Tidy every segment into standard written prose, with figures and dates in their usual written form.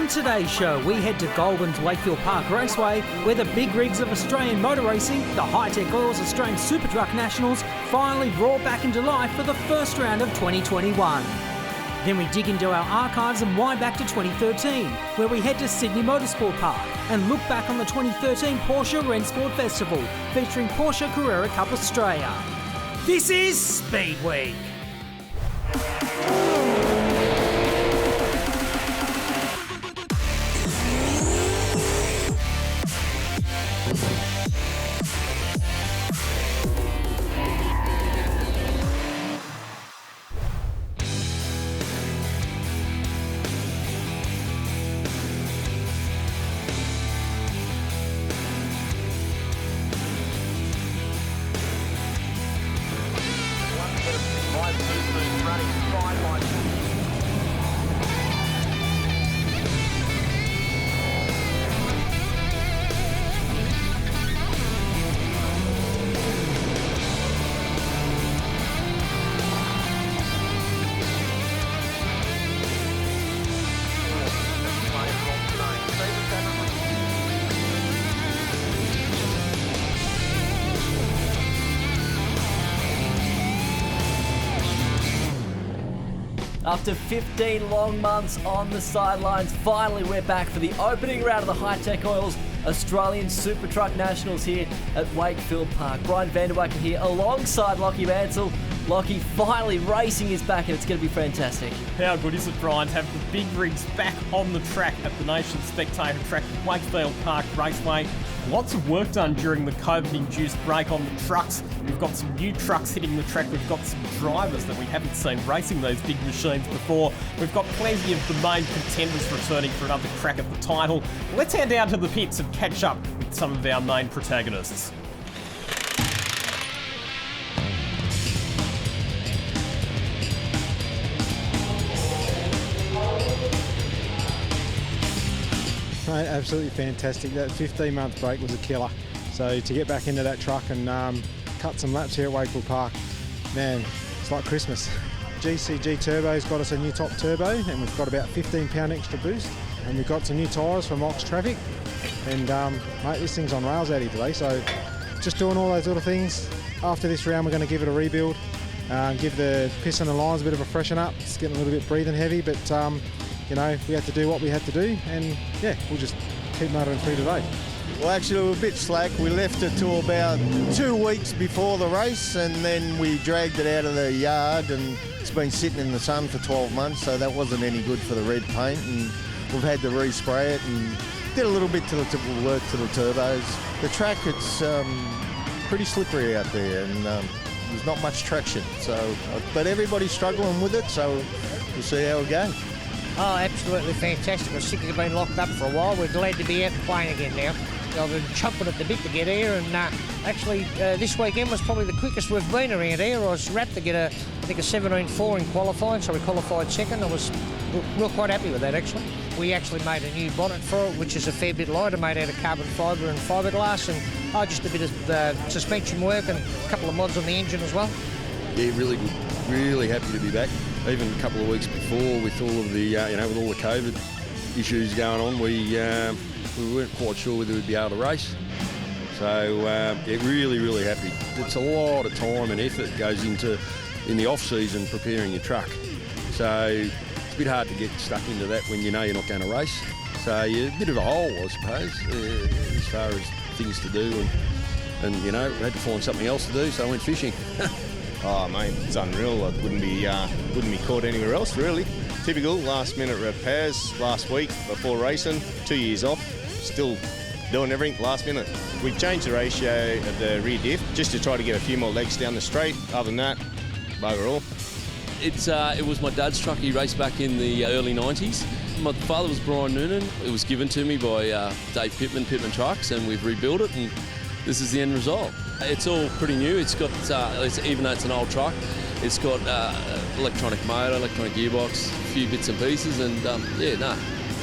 On today's show, we head to Goulburn's Wakefield Park Raceway, where the big rigs of Australian motor racing, the Hi-Tec Oils Australian Super Truck Nationals, finally roar back into life for the first round of 2021. Then we dig into our archives and wind back to 2013, where we head to Sydney Motorsport Park and look back on the 2013 Porsche Rennsport Festival, featuring Porsche Carrera Cup Australia. This is Speedweek. After 15 long months on the sidelines, finally we're back for the opening round of the Hi-Tec Oils Australian Super Truck Nationals here at Wakefield Park. Brian Vanderwacker here alongside Lockie Mansell. Lockie finally racing is back and it's going to be fantastic. How good is it, Brian, to have the big rigs back on the track at the Nation's Spectator track at Wakefield Park Raceway. Lots of work done during the COVID-induced break on the trucks. We've got some new trucks hitting the track. We've got some drivers that we haven't seen racing those big machines before. We've got plenty of the main contenders returning for another crack at the title. Let's head down to the pits and catch up with some of our main protagonists. Mate, absolutely fantastic. That 15-month break was a killer. So to get back into that truck and cut some laps here at Wakefield Park, man, it's like Christmas. GCG Turbo's got us a new top turbo and we've got about 15 pound extra boost. And we've got some new tyres from Ox Traffic. And mate, this thing's on rails out here today. So just doing all those little things. After this round, we're going to give it a rebuild. Give the piston and lines a bit of a freshen up. It's getting a little bit breathing heavy, but you know, we had to do what we had to do, and yeah, we'll just keep motoring through today. Well, actually, we were a bit slack. We left it till about 2 weeks before the race, and then we dragged it out of the yard, and it's been sitting in the sun for 12 months, so that wasn't any good for the red paint, and we've had to respray it, and did a little bit till it worked to the turbos. The track, it's pretty slippery out there, and there's not much traction, so but everybody's struggling with it, so we'll see how it goes. Oh, absolutely fantastic. We're sick of being locked up for a while. We're glad to be out and playing again now. I've been chomping at the bit to get here, and actually this weekend was probably the quickest we've been around here. I was wrapped to get a 17.4 in qualifying, so we qualified second. I was real quite happy with that, actually. We actually made a new bonnet for it, which is a fair bit lighter, made out of carbon fibre and fiberglass, and just a bit of suspension work and a couple of mods on the engine as well. Yeah, really good. Really happy to be back. Even a couple of weeks before, with all of the with all the COVID issues going on, we weren't quite sure whether we'd be able to race. So really happy. It's a lot of time and effort goes into in the off season preparing your truck. So it's a bit hard to get stuck into that when you know you're not going to race. So yeah, a bit of a hole, I suppose, as far as things to do, and we had to find something else to do. So I went fishing. Oh mate, it's unreal. It wouldn't be caught anywhere else really. Typical last minute repairs last week before racing, 2 years off, still doing everything last minute. We've changed the ratio of the rear diff just to try to get a few more legs down the straight. Other than that, bugger all. It was my dad's truck. He raced back in the early 90s. My father was Brian Noonan. It was given to me by Dave Pittman Trucks, and we've rebuilt it, and this is the end result. It's all pretty new. It's got, even though it's an old truck, it's got electronic motor, electronic gearbox, a few bits and pieces, and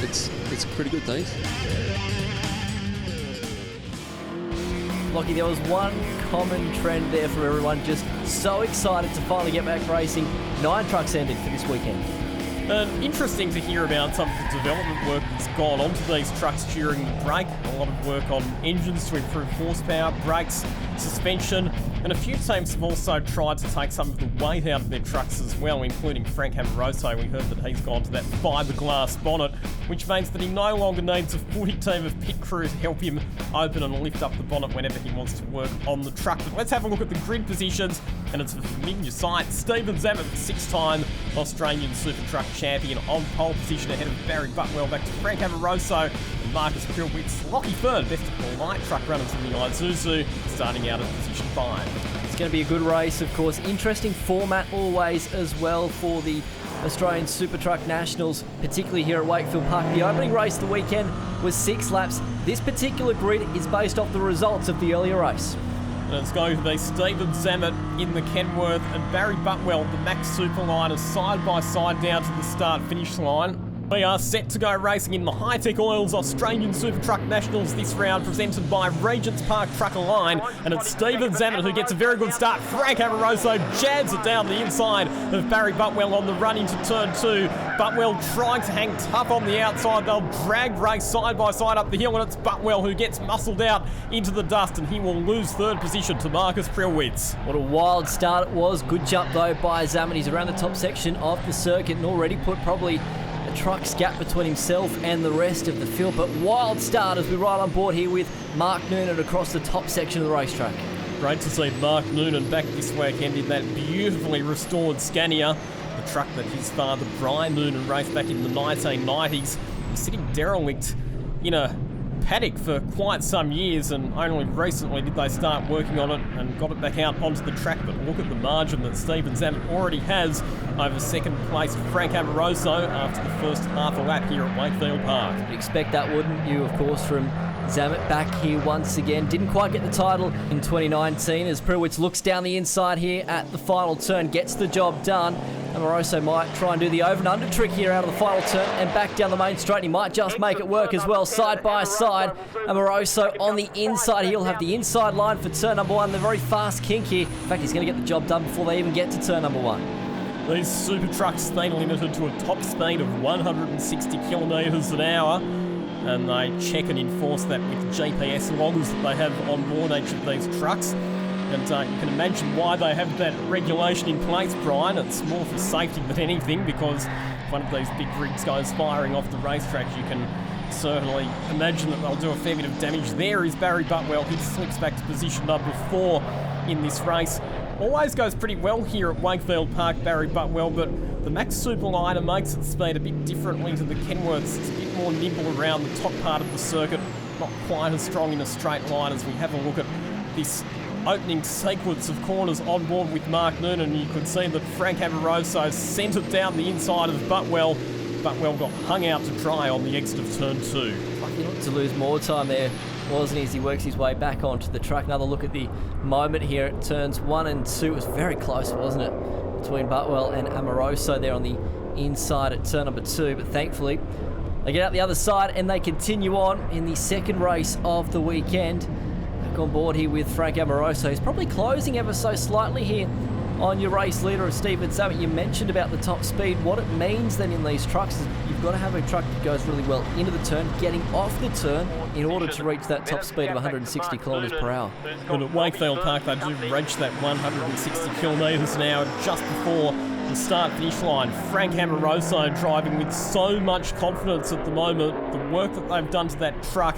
it's pretty good, thanks. Lockie, there was one common trend there for everyone, just so excited to finally get back racing. 9 trucks entered for this weekend. And interesting to hear about some of the development work that's gone onto these trucks during the break. A lot of work on engines to improve horsepower, brakes, suspension, and a few teams have also tried to take some of the weight out of their trucks as well, including Frank Amoroso. We heard that he's gone to that fiberglass bonnet, which means that he no longer needs a fully team of pit crew to help him open and lift up the bonnet whenever he wants to work on the truck. But let's have a look at the grid positions, and it's a familiar sight. Stephen Zammit, six-time Australian Super Truck champion, on pole position ahead of Barry Butwell, back to Frank Amoroso and Marcus Prilwitz. Rocky Fern, best of all light truck runners in the Isuzu, starting out at position 5. It's going to be a good race, of course. Interesting format always as well for the Australian Super Truck Nationals, particularly here at Wakefield Park. The opening race of the weekend was 6 laps. This particular grid is based off the results of the earlier race. And it's going to be Stephen Zammit in the Kenworth and Barry Butwell, the Max Superliner, side by side down to the start-finish line. We are set to go racing in the Hi-Tec Oils Australian Super Truck Nationals this round, presented by Regents Park Trucker Line, and it's Stephen Zammit who gets a very good start. Frank Amoroso jabs it down the inside of Barry Butwell on the run into turn 2. Butwell trying to hang tough on the outside. They'll drag race side by side up the hill, and it's Butwell who gets muscled out into the dust, and he will lose third position to Marcus Prilwitz. What a wild start it was. Good jump though by Zammit. He's around the top section of the circuit and already put probably a truck's gap between himself and the rest of the field. But wild start as we ride on board here with Mark Noonan across the top section of the racetrack. Great to see Mark Noonan back this weekend in that beautifully restored Scania, the truck that his father Brian Noonan raced back in the 1990s. He was sitting derelict in a paddock for quite some years, and only recently did they start working on it and got it back out onto the track. But look at the margin that Stephen Zammit already has over second place Frank Amoroso after the first half a lap here at Wakefield Park. You'd expect that, wouldn't you, of course, from Zammit back here once again. Didn't quite get the title in 2019 as Prilwitz looks down the inside here at the final turn, gets the job done. Amoroso might try and do the over and under trick here out of the final turn and back down the main straight. He might just make it work as well, side by side. Amoroso on the inside. He'll have the inside line for turn number 1. The very fast kink here. In fact, he's going to get the job done before they even get to turn number 1. These super trucks stay limited to a top speed of 160 kilometres an hour, and they check and enforce that with GPS loggers that they have on board each of these trucks. And you can imagine why they have that regulation in place, Brian. It's more for safety than anything, because if one of these big rigs goes firing off the racetrack, you can certainly imagine that they'll do a fair bit of damage. There is Barry Butwell. He slips back to position number 4 in this race. Always goes pretty well here at Wakefield Park, Barry Butwell, but the Max Superliner makes its speed a bit differently to the Kenworths. It's a bit more nimble around the top part of the circuit, not quite as strong in a straight line. As we have a look at this opening sequence of corners on board with Mark Noonan, you could see that Frank Amoroso sent it down the inside of Butwell. Butwell got hung out to dry on the exit of turn 2. Lucky not to lose more time there, wasn't he, as he works his way back onto the track. Another look at the moment here at turns 1 and 2. It was very close, wasn't it, between Butwell and Amoroso there on the inside at turn number 2. But thankfully, they get out the other side and they continue on in the second race of the weekend. Back on board here with Frank Amoroso. He's probably closing ever so slightly here on your race leader of Stephen Zammit. You mentioned about the top speed. What it means then in these trucks is you've got to have a truck that goes really well into the turn, getting off the turn in order to reach that top speed of 160 kilometres per hour. But at Wakefield Park, they do reach that 160 kilometres an hour just before the start-finish line. Frank Amoroso driving with so much confidence at the moment. The work that they've done to that truck,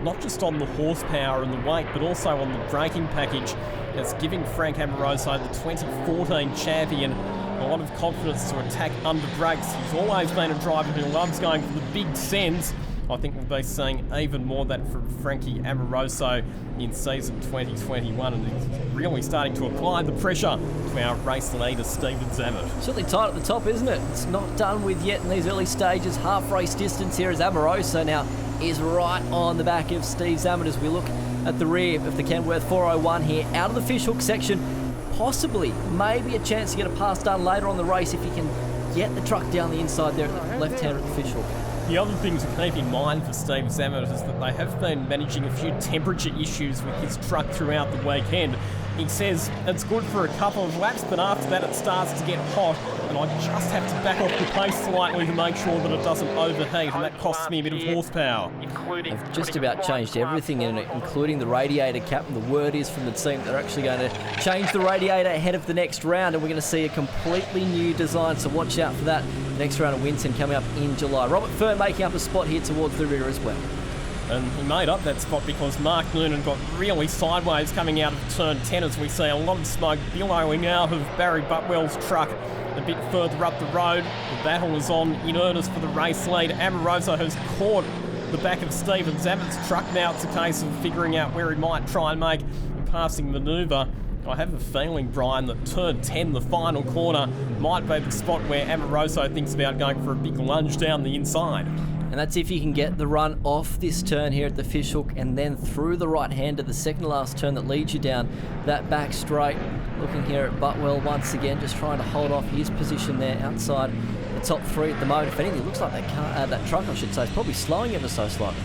not just on the horsepower and the weight, but also on the braking package, it's giving Frank Amoroso, the 2014 champion, a lot of confidence to attack under brakes. He's always been a driver who loves going for the big sends. I think we'll be seeing even more of that from Frankie Amoroso in season 2021, and he's really starting to apply the pressure to our race leader, Stephen Zammit. Certainly tight at the top, isn't it? It's not done with yet in these early stages. Half race distance here as Amoroso now is right on the back of Steve Zammit as we look at the rear of the Kenworth 401 here, out of the fishhook section. Possibly, maybe a chance to get a pass done later on the race if he can get the truck down the inside there at the left hand of the fishhook. The other thing to keep in mind for Steve Zammit is that they have been managing a few temperature issues with his truck throughout the weekend. He says it's good for a couple of laps, but after that it starts to get hot, and I just have to back off the pace slightly to make sure that it doesn't overheat, and that costs me a bit of horsepower. They've just about changed everything in it, including the radiator cap, and the word is from the team they're actually going to change the radiator ahead of the next round, and we're going to see a completely new design, so watch out for that. The next round of Winton coming up in July. Robert Fern making up a spot here towards the rear as well. And he made up that spot because Mark Noonan got really sideways coming out of turn 10 as we see a lot of smoke billowing out of Barry Butwell's truck a bit further up the road. The battle is on in earnest for the race lead. Amoroso has caught the back of Stephen Zammett's truck. Now it's a case of figuring out where he might try and make a passing manoeuvre. I have a feeling, Brian, that turn 10, the final corner, might be the spot where Amoroso thinks about going for a big lunge down the inside. And that's if you can get the run off this turn here at the fishhook and then through the right hand to the second last turn that leads you down that back straight. Looking here at Butwell once again, just trying to hold off his position there outside the top three at the moment. If anything, it looks like that truck, I should say, is probably slowing ever so slightly.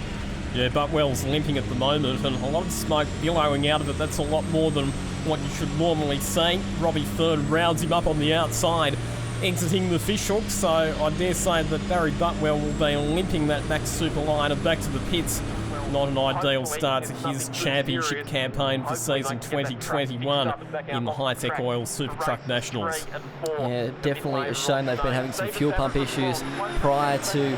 Yeah, Butwell's limping at the moment, and a lot of smoke billowing out of it. That's a lot more than what you should normally see. Robbie Fern rounds him up on the outside, exiting the fishhook, so I dare say that Barry Butwell will be limping that back superliner back to the pits. Not an ideal start to his championship campaign for season 2021 in the Hi-Tec Oil Super Truck Nationals. Yeah, definitely a shame they've been having some fuel pump issues prior to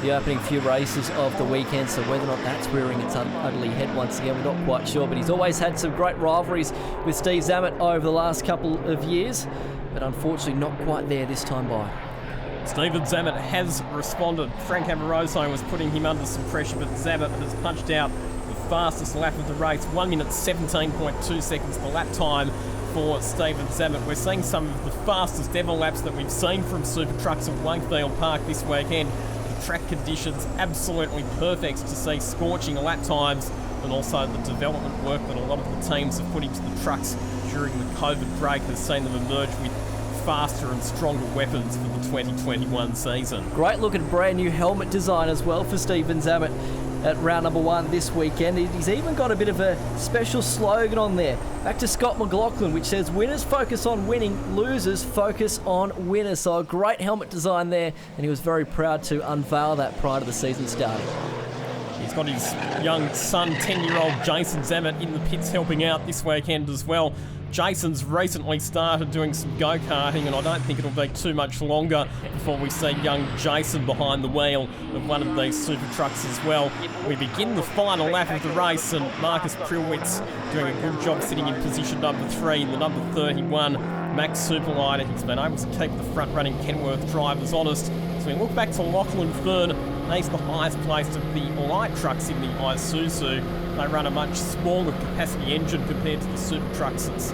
the opening few races of the weekend, so whether or not that's rearing its ugly head once again, we're not quite sure, but he's always had some great rivalries with Steve Zammett over the last couple of years, but unfortunately not quite there this time by. Stephen Zammett has responded. Frank Amoroso was putting him under some pressure, but Zammett has punched out the fastest lap of the race, 1 minute 17.2 seconds the lap time for Stephen Zammett. We're seeing some of the fastest ever laps that we've seen from Super Trucks at Wakefield Park this weekend. The track conditions absolutely perfect to see scorching lap times, and also the development work that a lot of the teams have put into the trucks during the COVID break has seen them emerge with faster and stronger weapons for the 2021 season. Great looking brand new helmet design as well for Stephen Zammett at round number 1 this weekend. He's even got a bit of a special slogan on there, back to Scott McLaughlin, which says winners focus on winning, losers focus on winners. So a great helmet design there, and he was very proud to unveil that prior to the season starting. He's got his young son, 10-year-old Jason Zammett, in the pits helping out this weekend as well. Jason's recently started doing some go-karting, and I don't think it'll be too much longer before we see young Jason behind the wheel of one of these super trucks as well. We begin the final lap of the race, and Marcus Prilwitz doing a good job sitting in position number 3 in the number 31 Max Superliner. He's been able to keep the front-running Kenworth drivers honest. So we look back to Lachlan Fern. He's the highest placed of the light trucks in the Isuzu. They run a much smaller capacity engine compared to the super trucks. It's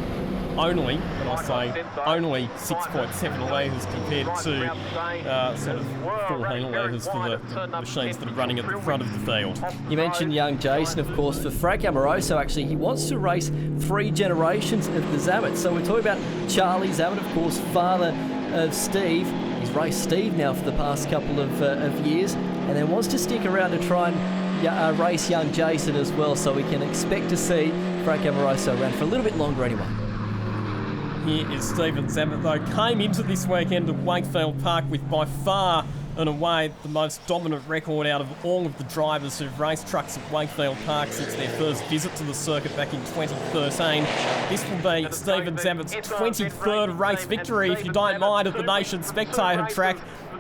only, when I say only, 6.7 litres compared to sort of 14 litres for the machines that are running at the front of the field. You mentioned young Jason, of course. For Frank Amoroso, actually, he wants to race 3 generations of the Zammett. So we're talking about Charlie Zammett, of course, father of Steve. He's raced Steve now for the past couple of years, and then wants to stick around to try and race young Jason as well, so we can expect to see Frank Amoroso around for a little bit longer anyway. Here is Stephen Zammett, though, came into this weekend at Wakefield Park with by far and away the most dominant record out of all of the drivers who've raced trucks at Wakefield Park since their first visit to the circuit back in 2013. This will be Stephen Zammett's 23rd race victory, if you don't mind, at the Nation Spectator track.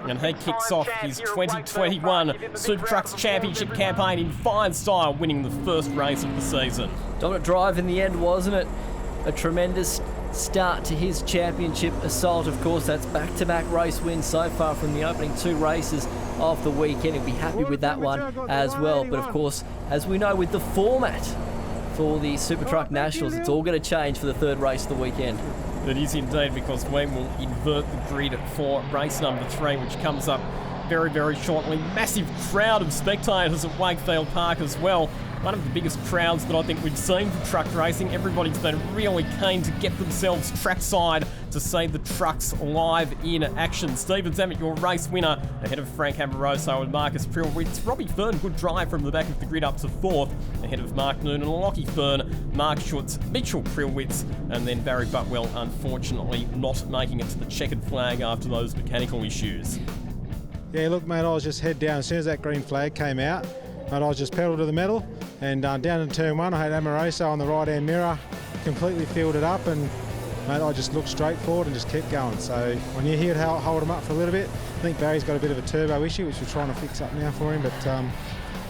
And he kicks off his 2021 Super Trucks Championship campaign in fine style, winning the first race of the season. Dominant drive in the end, wasn't it? A tremendous start to his championship assault, of course. That's back-to-back race wins so far from the opening 2 races of the weekend. He'll be happy with that one as well. But of course, as we know, with the format for the Super Truck Nationals, it's all going to change for the 3rd race of the weekend. It is indeed, because we will invert the grid for race number 3, which comes up very, very shortly. Massive crowd of spectators at Wakefield Park as well. One of the biggest crowds that I think we've seen for truck racing. Everybody's been really keen to get themselves trackside to see the trucks live in action. Stephen Zammit, your race winner, ahead of Frank Amoroso and Marcus Prilwitz. Robbie Fern, good drive from the back of the grid up to fourth, ahead of Mark Noonan and Lockie Fern, Mark Schutz, Mitchell Prilwitz, and then Barry Butwell, unfortunately, not making it to the checkered flag after those mechanical issues. Yeah, look, mate, I was just head down. As soon as that green flag came out, mate, I was just pedal to the metal, and down in turn one, I had Amoroso on the right-hand mirror, completely filled it up, and mate, I just looked straight forward and just kept going. So when you hear it hold him up for a little bit, I think Barry's got a bit of a turbo issue, which we're trying to fix up now for him. But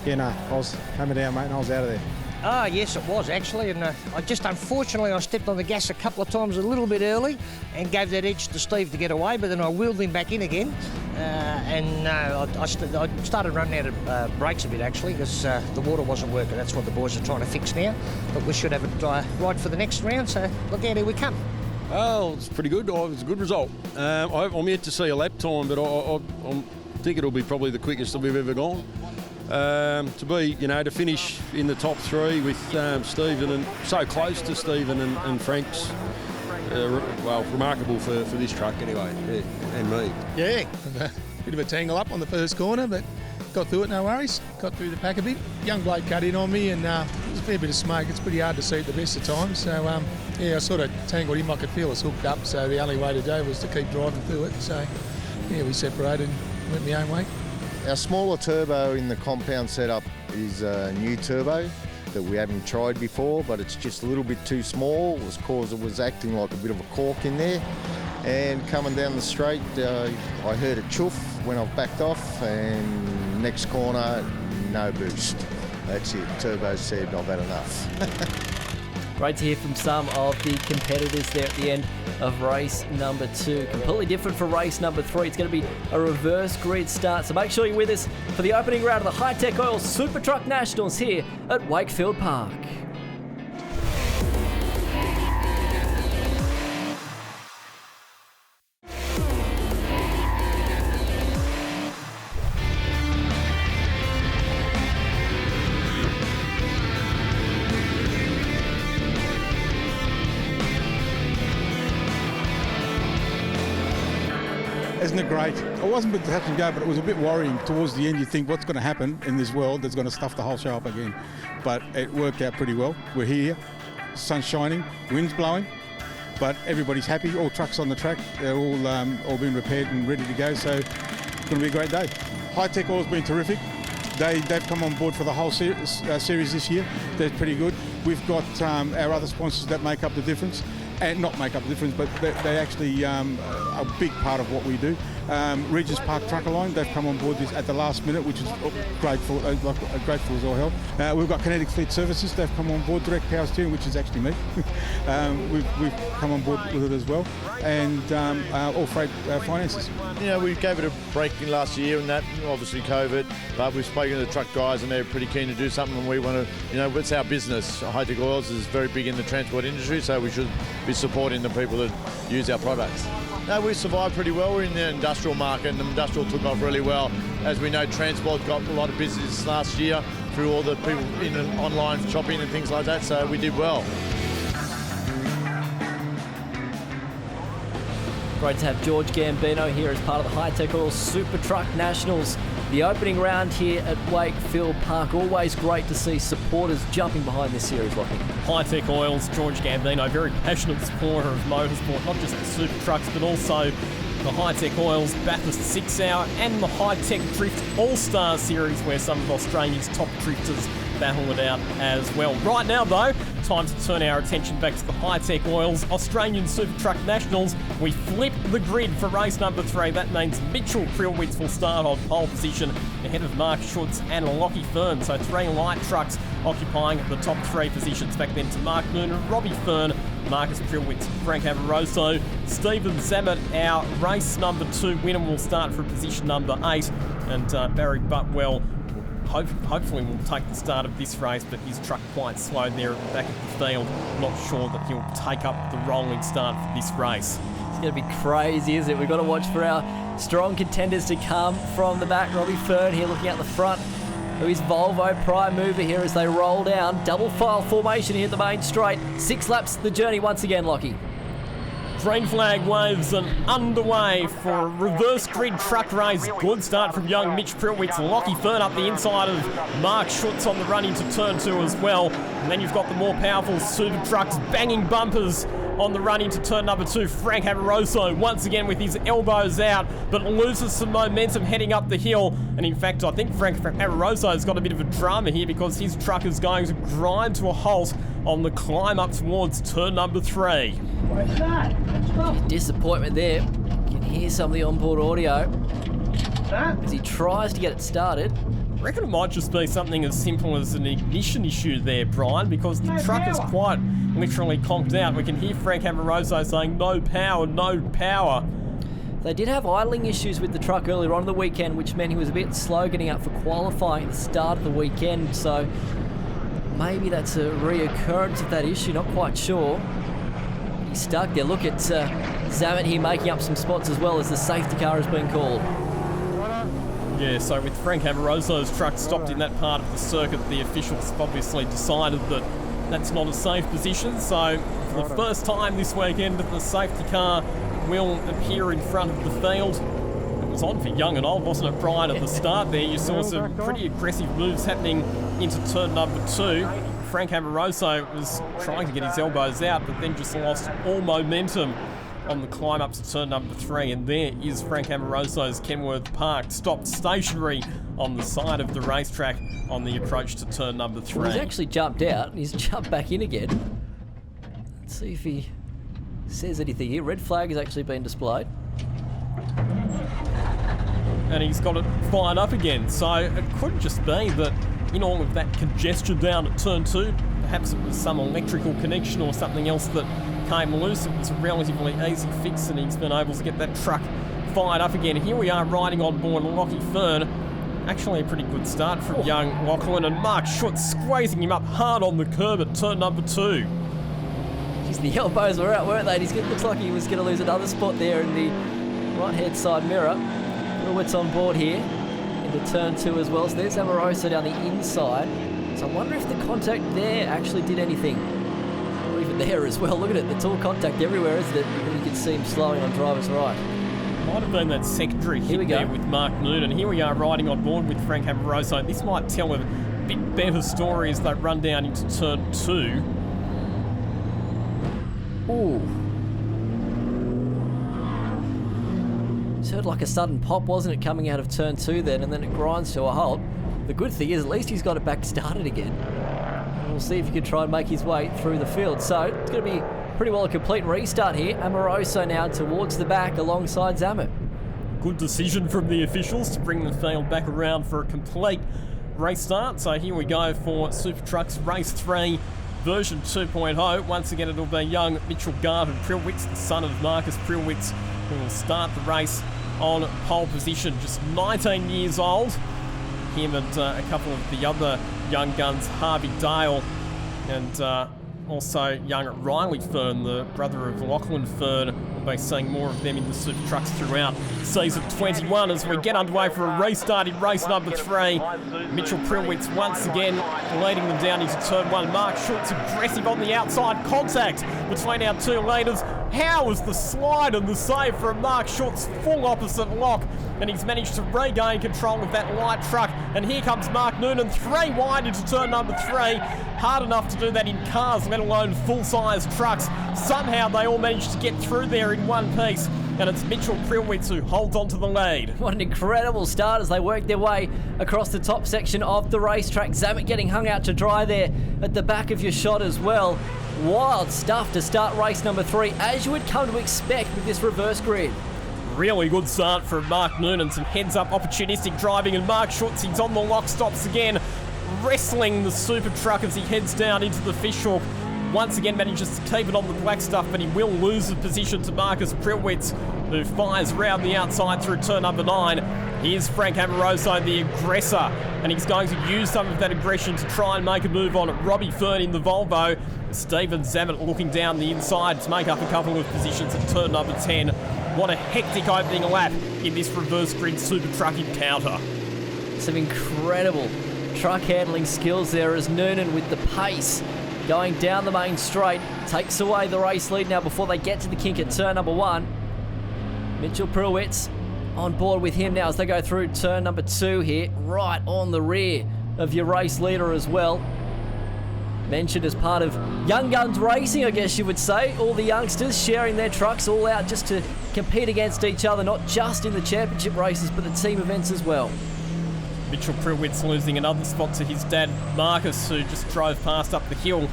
yeah, no, I was hammer down, mate, and I was out of there. Ah, yes, it was actually, and unfortunately I stepped on the gas a couple of times a little bit early and gave that edge to Steve to get away, but then I wheeled him back in again, I started running out of brakes a bit actually because the water wasn't working. That's what the boys are trying to fix now, but we should have it right for the next round, so look out, here we come. Oh, it's pretty good. Oh, it was a good result. I'm yet to see a lap time, but I think it'll be probably the quickest that we've ever gone. To finish in the top three with Stephen, and so close to Stephen and Frank's, remarkable for this truck anyway, yeah, and me. Yeah, bit of a tangle up on the first corner, but got through it, no worries. Got through the pack a bit. Young bloke cut in on me, and there's a fair bit of smoke. It's pretty hard to see at the best of times. So, I sort of tangled him. I could feel us hooked up, so the only way to do was to keep driving through it. So, yeah, we separated and went my own way. Our smaller turbo in the compound setup is a new turbo that we haven't tried before, but it's just a little bit too small. It was because it was acting like a bit of a cork in there. And coming down the straight, I heard a chuff when I backed off, and next corner, no boost. That's it. Turbo said, I've had enough. Great to hear from some of the competitors there at the end of race number 2. Completely different for race number 3. It's going to be a reverse grid start. So make sure you're with us for the opening round of the Hi-Tec Oil Super Truck Nationals here at Wakefield Park. Isn't it great? It wasn't a bit touch and go, but it was a bit worrying towards the end. You think, what's going to happen in this world that's going to stuff the whole show up again? But it worked out pretty well. We're here, sun's shining, wind's blowing, but everybody's happy. All trucks on the track, they're all been repaired and ready to go, so it's going to be a great day. Hi-Tec Oil's been terrific. They've come on board for the whole series this year. They're pretty good. We've got our other sponsors that make up the difference. And not make up the difference, but they actually a big part of what we do. Regis Park Trucker Line, they've come on board at the last minute, which is grateful as all hell. We've got Kinetic Fleet Services, they've come on board. Direct Power Steering, which is actually me. We've come on board with it as well. And All Freight Finances. We gave it a break in last year and that, obviously COVID, but we've spoken to the truck guys and they're pretty keen to do something, and we want to, it's our business. Hi-Tec Oils is very big in the transport industry, so we should be supporting the people that use our products. No, we survived pretty well. We're in the industrial market, and the industrial took off really well. As we know, transport got a lot of business last year through all the people in online shopping and things like that, so we did well. Great to have George Gambino here as part of the Hi-Tec Oil Super Truck Nationals. The opening round here at Wakefield Park. Always great to see supporters jumping behind this series, Lockie. Hi-Tec Oils, George Gambino, very passionate supporter of motorsport, not just the super trucks, but also the Hi-Tec Oils Bathurst 6 Hour and the Hi-Tec Drift All-Star Series, where some of Australia's top drifters battle it out as well. Right now, though, time to turn our attention back to the Hi-Tec Oils Australian Super Truck Nationals. We flip the grid for race number 3. That means Mitchell Prilwitz will start on pole position ahead of Mark Schutz and Lockie Fern. So 3 light trucks occupying the top 3 positions. Back then to Mark Noonan, Robbie Fern, Marcus Prilwitz, Frank Amoroso, Stephen Zammit. Our race number 2 winner will start from position number 8, and Barry Butwell hopefully will take the start of this race, but his truck quite slow there at the back of the field. Not sure that he'll take up the rolling start for this race. going to be crazy, isn't it? We've got to watch for our strong contenders to come from the back. Robbie Fern here looking out the front of his Volvo Prime Mover here as they roll down. Double file formation here at the main straight. 6 laps the journey once again, Lockie. Green flag waves and underway for a reverse grid truck race. Good start from young Mitch Prilwitz. Lockie Fern up the inside of Mark Schutz on the run into turn 2 as well. And then you've got the more powerful super trucks banging bumpers on the run into turn number 2. Frank Amoroso once again with his elbows out, but loses some momentum heading up the hill. And in fact, I think Frank Amoroso has got a bit of a drama here because his truck is going to grind to a halt on the climb up towards turn number 3. Disappointment there. You can hear some of the onboard audio as he tries to get it started. I reckon it might just be something as simple as an ignition issue there, Brian, because the truck is quite literally conked out. We can hear Frank Amoroso saying no power, no power. They did have idling issues with the truck earlier on in the weekend, which meant he was a bit slow getting out for qualifying at the start of the weekend, so maybe that's a reoccurrence of that issue, not quite sure. He's stuck there. Look at Zamet here making up some spots as well as the safety car has been called. Yeah, so with Frank Amoroso's truck stopped in that part of the circuit, the officials obviously decided that that's not a safe position. So for the first time this weekend, the safety car will appear in front of the field. It was on for young and old, wasn't it, Brian, at the start there? You saw some pretty aggressive moves happening into turn number 2. Frank Amoroso was trying to get his elbows out, but then just lost all momentum on the climb up to turn number 3. And there is Frank Amoroso's Kenworth Park, stopped stationary on the side of the racetrack on the approach to turn number 3. Well, he's actually jumped out and he's jumped back in again. Let's see if he says anything here. Red flag has actually been displayed. And he's got it fired up again. So it could just be that in all of that congestion down at turn 2, perhaps it was some electrical connection or something else that came loose. It was a relatively easy fix and he's been able to get that truck fired up again. Here we are riding on board Lockie Fern. Actually a pretty good start from young Lachlan, and Mark Schutz squeezing him up hard on the curb at turn number 2. Jeez, the elbows were out, weren't they? It looks like he was going to lose another spot there in the right-hand side mirror. Prilwitz on board here into turn 2 as well. So there's Amoroso down the inside. So I wonder if the contact there actually did anything. Or even there as well. Look at it, the tool contact everywhere, isn't it? And you can see him slowing on driver's right. Might have been that secondary hit there with Mark Noonan. Here we are riding on board with Frank Amoroso. This might tell a bit better story as they run down into turn 2. Ooh. It's heard like a sudden pop, wasn't it, coming out of turn 2 then, and then it grinds to a halt. The good thing is at least he's got it back started again. And we'll see if he can try and make his way through the field. So it's going to be pretty well a complete restart here. Amoroso now towards the back alongside Zamet. Good decision from the officials to bring the field back around for a complete restart. So here we go for Super Trucks Race 3 version 2.0. Once again, it'll be young Mitchell Garden Prilwitz, the son of Marcus Prilwitz, who will start the race on pole position. Just 19 years old. Him and a couple of the other young guns, Harvey Dale and also young Riley Fern, the brother of Lachlan Fern. We'll be seeing more of them in the Super Trucks throughout season 21 as we get underway for a restart in race number 3. Mitchell Prilwitz once again leading them down into turn 1. Mark Schutz aggressive on the outside, contact between our two leaders. How was the slide and the save from Mark Schutz, full opposite lock, and he's managed to regain control of that light truck. And here comes Mark Noonan, 3 wide into turn number 3. Hard enough to do that in cars, let alone full-size trucks. Somehow they all managed to get through there in one piece, and it's Mitchell Prilwitz who holds on to the lead. What an incredible start as they work their way across the top section of the racetrack. Zamet getting hung out to dry there at the back of your shot as well. Wild stuff to start race number 3, as you would come to expect with this reverse grid. Really good start from Mark Noonan, some heads-up opportunistic driving, and Mark Schutz, he's on the lock stops again, wrestling the super truck as he heads down into the fishhook. once again manages to keep it on the black stuff, but he will lose the position to Marcus Prilwitz, who fires round the outside through turn number 9. Here's Frank Amoroso, the aggressor, and he's going to use some of that aggression to try and make a move on Robbie Fern in the Volvo. Stephen Zammit looking down the inside to make up a couple of positions at turn number 10. What a hectic opening lap in this reverse grid super truck encounter. Some incredible truck handling skills there as Noonan with the pace going down the main straight takes away the race lead now before they get to the kink at turn number 1. Mitchell Prilwitz on board with him now as they go through turn number 2 here, right on the rear of your race leader as well. Mentioned as part of Young Guns Racing, I guess you would say. All the youngsters sharing their trucks all out just to compete against each other, not just in the championship races, but the team events as well. Mitchell Prilwitz losing another spot to his dad, Marcus, who just drove past up the hill.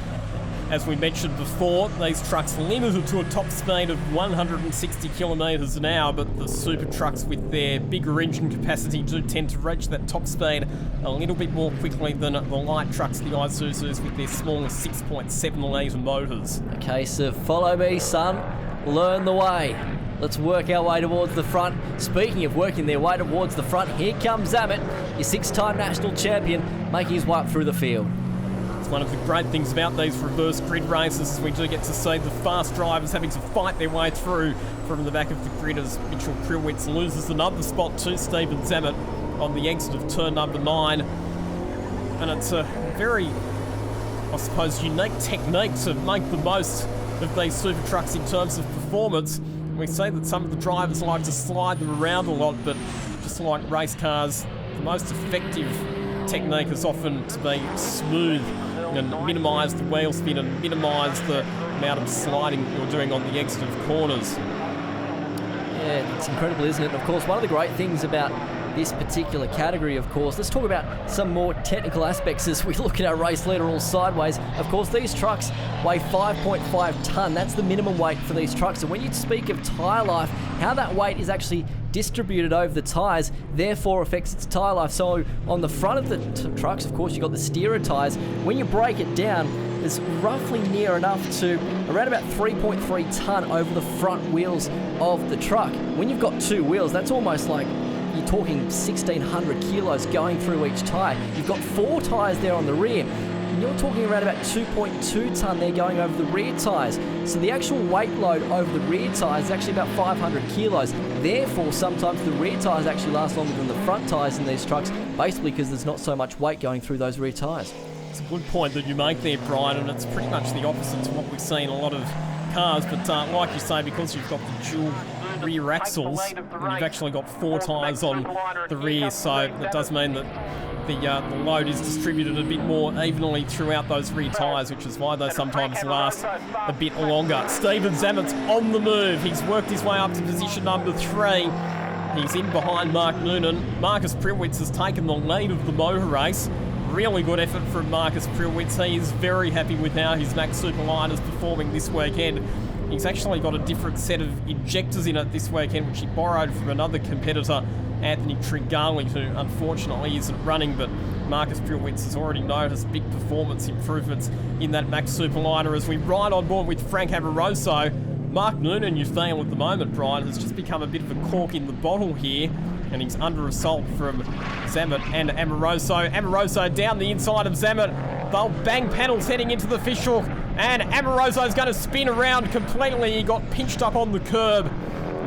As we mentioned before, these trucks limited to a top speed of 160 kilometres an hour, but the super trucks with their bigger engine capacity do tend to reach that top speed a little bit more quickly than the light trucks, the Isuzus, with their smaller 6.7 litre motors. A case of follow me, son, learn the way. Let's work our way towards the front. Speaking of working their way towards the front, here comes Zammit, your 6-time national champion, making his way up through the field. One of the great things about these reverse grid races is we do get to see the fast drivers having to fight their way through from the back of the grid as Mitchell Prilwitz loses another spot to Stephen Zammit on the exit of turn number 9. And it's a very, I suppose, unique technique to make the most of these super trucks in terms of performance. We say that some of the drivers like to slide them around a lot, but just like race cars, the most effective technique is often to be smooth and minimise the wheel spin and minimise the amount of sliding you're doing on the exit of corners. Yeah, it's incredible, isn't it? And of course, one of the great things about this particular category, of course, let's talk about some more technical aspects as we look at our race leader all sideways. Of course, these trucks weigh 5.5 tonne. That's the minimum weight for these trucks. And when you speak of tyre life, how that weight is actually distributed over the tyres, therefore affects its tyre life. So on the front of the trucks, of course, you've got the steerer tyres. When you break it down, it's roughly near enough to around about 3.3 tonne over the front wheels of the truck. When you've got 2 wheels, that's almost like you're talking 1,600 kilos going through each tyre. You've got 4 tyres there on the rear, and you're talking around about 2.2 tonne there going over the rear tyres. So the actual weight load over the rear tyres is actually about 500 kilos. Therefore, sometimes the rear tyres actually last longer than the front tyres in these trucks, basically because there's not so much weight going through those rear tyres. It's a good point that you make there, Brian, and it's pretty much the opposite to what we see in a lot of cars. But like you say, because you've got the dual rear axles, and you've actually got 4 tyres on the rear, so that does mean that the load is distributed a bit more evenly throughout those rear tyres, which is why they sometimes last a bit longer. Stephen Zammit's on the move. He's worked his way up to position number 3. He's in behind Mark Noonan. Marcus Prilwitz has taken the lead of the motor race. Really good effort from Marcus Prilwitz. He is very happy with how his Max Superline is performing this weekend. He's actually got a different set of injectors in it this weekend, which he borrowed from another competitor, Anthony Tringali, who unfortunately isn't running, but Marcus Prilwitz has already noticed big performance improvements in that Max Superliner. As we ride on board with Frank Amoroso, Mark Noonan, you feel at the moment, Brian, has just become a bit of a cork in the bottle here, and he's under assault from Zammit and Amoroso. Amoroso down the inside of Zammit. They'll bang panels heading into the fishhook, and Amoroso's going to spin around completely. He got pinched up on the curb,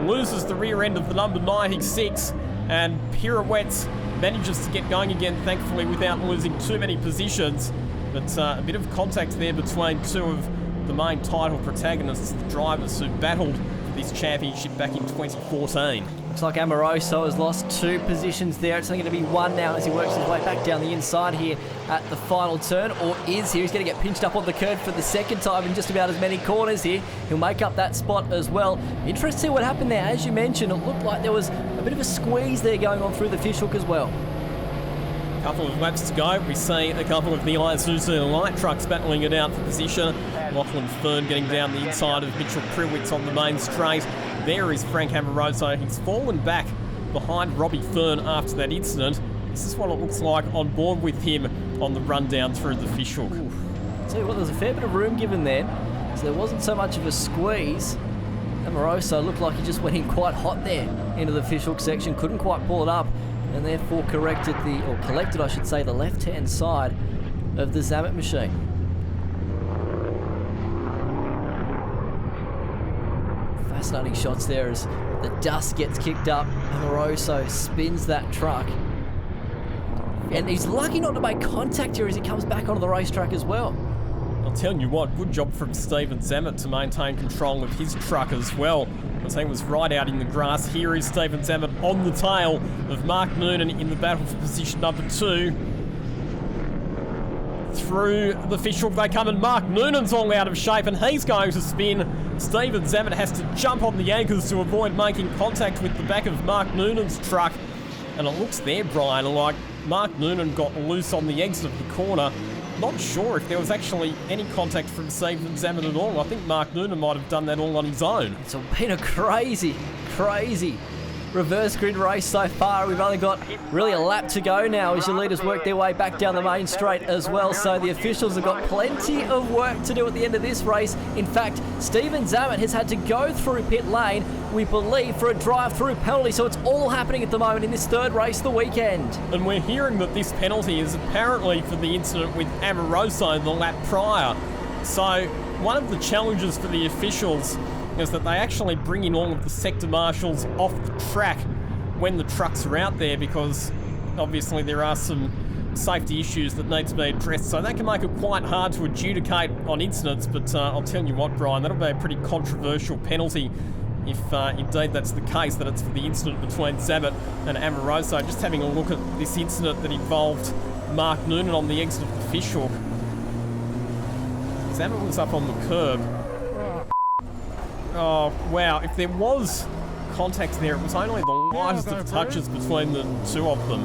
loses the rear end of the number 96, and pirouettes, manages to get going again, thankfully, without losing too many positions. But a bit of contact there between 2 of the main title protagonists, the drivers who battled for this championship back in 2014. Looks like Amoroso has lost 2 positions there. It's only going to be 1 now as he works his way back down the inside here at the final turn, or is here. He's going to get pinched up on the curb for the second time in just about as many corners here. He'll make up that spot as well. Interesting to see what happened there. As you mentioned, it looked like there was a bit of a squeeze there going on through the fishhook as well. A couple of laps to go. We see a couple of the Isuzu light trucks battling it out for position. Lachlan Fern getting down the inside of Mitchell Prilwitz on the main straight. There is Frank Amoroso. He's fallen back behind Robbie Fern after that incident. This is what it looks like on board with him on the run down through the fishhook. Tell you what, there was a fair bit of room given then, so there wasn't so much of a squeeze. Amoroso looked like he just went in quite hot there into the fishhook section, couldn't quite pull it up, and therefore collected I should say, the left-hand side of the Zammit machine. Fascinating shots there as the dust gets kicked up. Amoroso spins that truck. And he's lucky not to make contact here as he comes back onto the racetrack as well. I'll tell you what, good job from Stephen Zammit to maintain control of his truck as well. The team was right out in the grass. Here is Stephen Zammit on the tail of Mark Noonan in the battle for position number 2. Through the fishhook they come, and Mark Noonan's all out of shape and he's going to spin. Stephen Zammit has to jump on the anchors to avoid making contact with the back of Mark Noonan's truck. And it looks there, Brian, like Mark Noonan got loose on the exit of the corner. Not sure if there was actually any contact from Stephen Zammit at all. I think Mark Noonan might have done that all on his own. It's been a crazy reverse grid race so far. We've only got really a lap to go now as your leaders work their way back down the main straight as well. So the officials have got plenty of work to do at the end of this race. In fact, Stephen Zammit has had to go through pit lane, we believe, for a drive-through penalty. So it's all happening at the moment in this third race of the weekend. And we're hearing that this penalty is apparently for the incident with Amoroso the lap prior. So one of the challenges for the officials is that they actually bring in all of the sector marshals off the track when the trucks are out there, because obviously there are some safety issues that need to be addressed. So that can make it quite hard to adjudicate on incidents, but I'll tell you what, Brian, that'll be a pretty controversial penalty if indeed that's the case, that it's for the incident between Zammit and Amoroso. Just having a look at this incident that involved Mark Noonan on the exit of the fishhook. Zammit was up on the curb. Oh, wow. If there was contact there, it was only the lightest of touches between the two of them.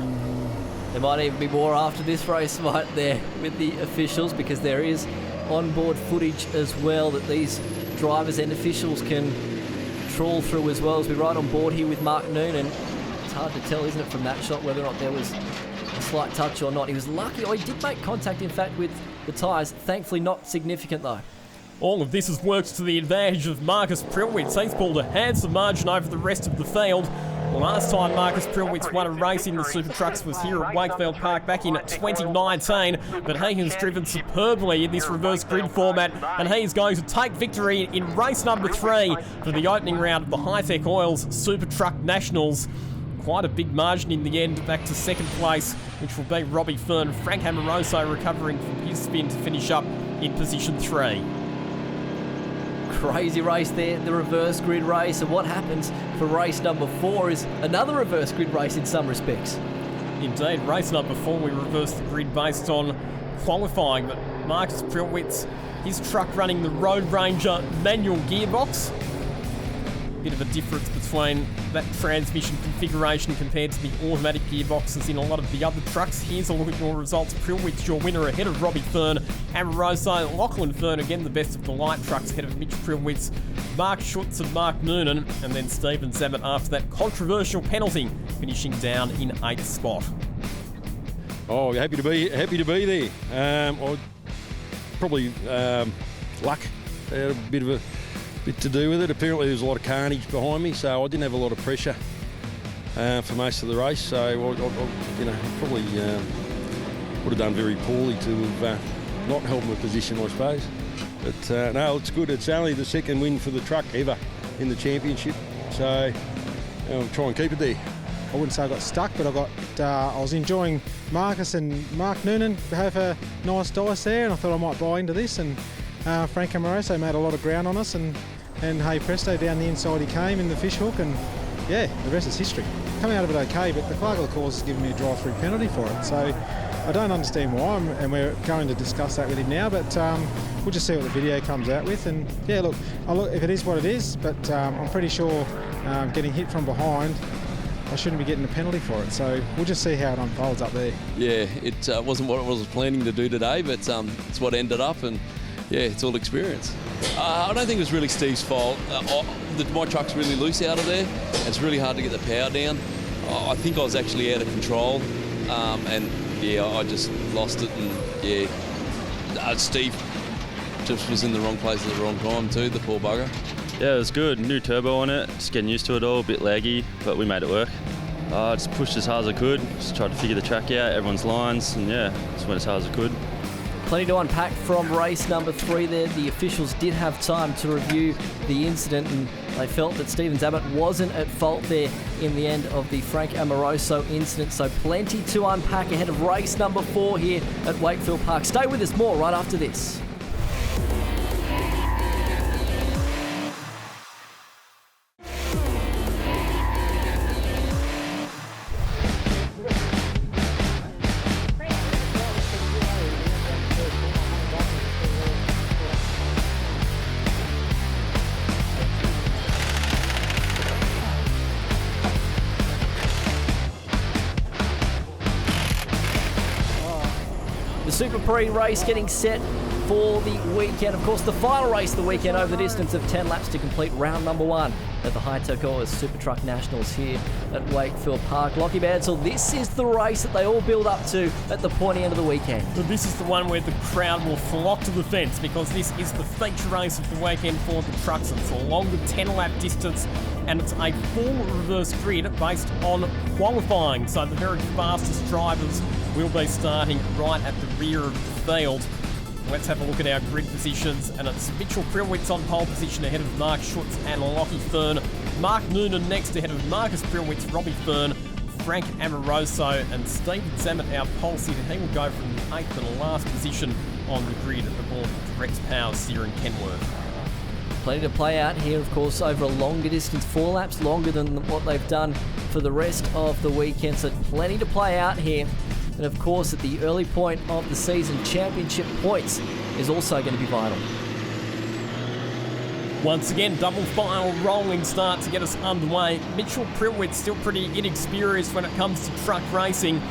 There might even be more after this race right there with the officials, because there is onboard footage as well that these drivers and officials can trawl through as well as we ride on board here with Mark Noonan. It's hard to tell, isn't it, from that shot whether or not there was a slight touch or not. He was lucky, or he did make contact, in fact, with the tyres. Thankfully not significant though. All of this has worked to the advantage of Marcus Prilwitz. He's pulled a handsome margin over the rest of the field. The last time Marcus Prilwitz won a race in the Super Trucks was here at Wakefield Park back in 2019, but he has driven superbly in this reverse grid format, and he is going to take victory in race number 3 for the opening round of the Hi-Tec Oils Super Truck Nationals. Quite a big margin in the end, back to second place, which will be Robbie Fern. Frank Amoroso recovering from his spin to finish up in position 3. Crazy race there, the reverse grid race, and what happens for race number 4 is another reverse grid race in some respects. Indeed, race number 4 we reversed the grid based on qualifying, but Marcus Prilwitz, his truck running the Road Ranger manual gearbox. Bit of a difference between that transmission configuration compared to the automatic gearboxes in a lot of the other trucks. Here's a look at your results. Prilwitz, your winner, ahead of Robbie Fern. Amoroso, Lachlan Fern, again the best of the light trucks, ahead of Mitch Prilwitz, Mark Schutz and Mark Noonan, and then Stephen Zammit after that controversial penalty, finishing down in 8th spot. Oh, happy to be there. Probably luck. Had a bit to do with it. Apparently there was a lot of carnage behind me, so I didn't have a lot of pressure for most of the race. So I probably would have done very poorly to have not held my position, I suppose. But no, it's good. It's only the second win for the truck ever in the championship, so I'll try and keep it there. I wouldn't say I got stuck, but I was enjoying Marcus and Mark Noonan have a nice dice there, and I thought I might buy into this. And Frank Amoroso made a lot of ground on us, and hey presto, down the inside he came in the fishhook, and yeah, the rest is history. Coming out of it okay, but the clerk of the course has given me a drive-through penalty for it, so I don't understand why, and we're going to discuss that with him now, but we'll just see what the video comes out with. And yeah, look, if it is what it is, but I'm pretty sure getting hit from behind, I shouldn't be getting a penalty for it, so we'll just see how it unfolds up there. Yeah, it wasn't what I was planning to do today, but it's what ended up, and yeah, it's all experience. I don't think it was really Steve's fault. My truck's really loose out of there. It's really hard to get the power down. I think I was actually out of control, and yeah, I just lost it, and yeah, Steve just was in the wrong place at the wrong time too, the poor bugger. Yeah, it was good. New turbo on it, just getting used to it all, a bit laggy, but we made it work. I just pushed as hard as I could, just tried to figure the track out, everyone's lines, and yeah, just went as hard as I could. Plenty to unpack from race number 3 there. The officials did have time to review the incident, and they felt that Steven Zammit wasn't at fault there in the end of the Frank Amoroso incident. So plenty to unpack ahead of race number 4 here at Wakefield Park. Stay with us, more right after this. The Super Pre race getting set for the weekend. Of course, the final race of the weekend over the distance of 10 laps to complete round number 1 at the Hi-Tec Super Truck Nationals here at Wakefield Park. Lockie Bansell, this is the race that they all build up to at the pointy end of the weekend. Well, this is the one where the crowd will flock to the fence because this is the feature race of the weekend for the trucks. It's a longer 10-lap distance and it's a full reverse grid based on qualifying. So the very fastest drivers will be starting right at the rear of the field. Let's have a look at our grid positions, and it's Mitchell Prilwitz on pole position ahead of Mark Schutz and Lockie Fern. Mark Noonan next ahead of Marcus Prilwitz, Robbie Fern, Frank Amoroso and Steven Zammit, our pole sitter. He will go from the 8th and last position on the grid aboard Rex Powers here in Kenworth. Plenty to play out here, of course, over a longer distance, 4 laps longer than what they've done for the rest of the weekend. So plenty to play out here. And of course, at the early point of the season, championship points is also going to be vital. Once again, double file rolling start to get us underway. Mitchell Prilwitz still pretty inexperienced when it comes to truck racing,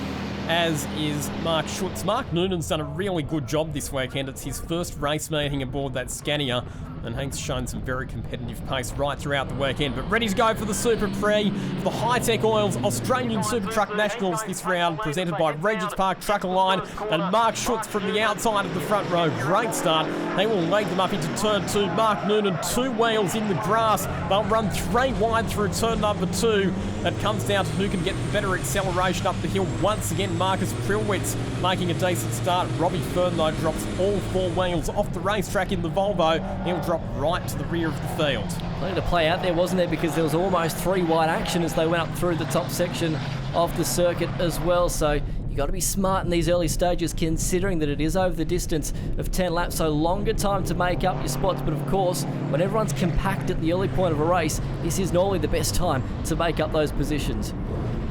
as is Mark Schutz. Mark Noonan's done a really good job this weekend. It's his first race meeting aboard that Scania, and he's shown some very competitive pace right throughout the weekend. But ready to go for the Super Pre, the Hi-Tec Oils Australian Super Truck Nationals this round, presented by Regents Park Trucker Line, and Mark Schutz from the outside of the front row. Great start. They will lead them up into turn 2. Mark Noonan, 2 wheels in the grass. They'll run 3 wide through turn number 2. It comes down to who can get the better acceleration up the hill. Once again, Marcus Prilwitz making a decent start. Robbie Fern, though, drops all 4 wheels off the racetrack in the Volvo. He'll drop right to the rear of the field. Plenty to play out there, wasn't there? Because there was almost 3 wide action as they went up through the top section of the circuit as well. So you got to be smart in these early stages, considering that it is over the distance of 10 laps, so longer time to make up your spots. But of course, when everyone's compact at the early point of a race, this is normally the best time to make up those positions.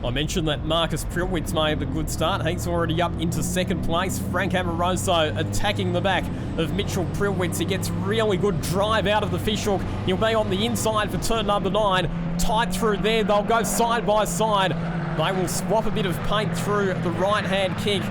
I mentioned that Marcus Prilwitz made a good start. He's already up into 2nd place. Frank Amoroso attacking the back of Mitchell Prilwitz. He gets really good drive out of the fishhook. He'll be on the inside for turn number 9. Tight through there. They'll go side by side. They will swap a bit of paint through the right-hand kick.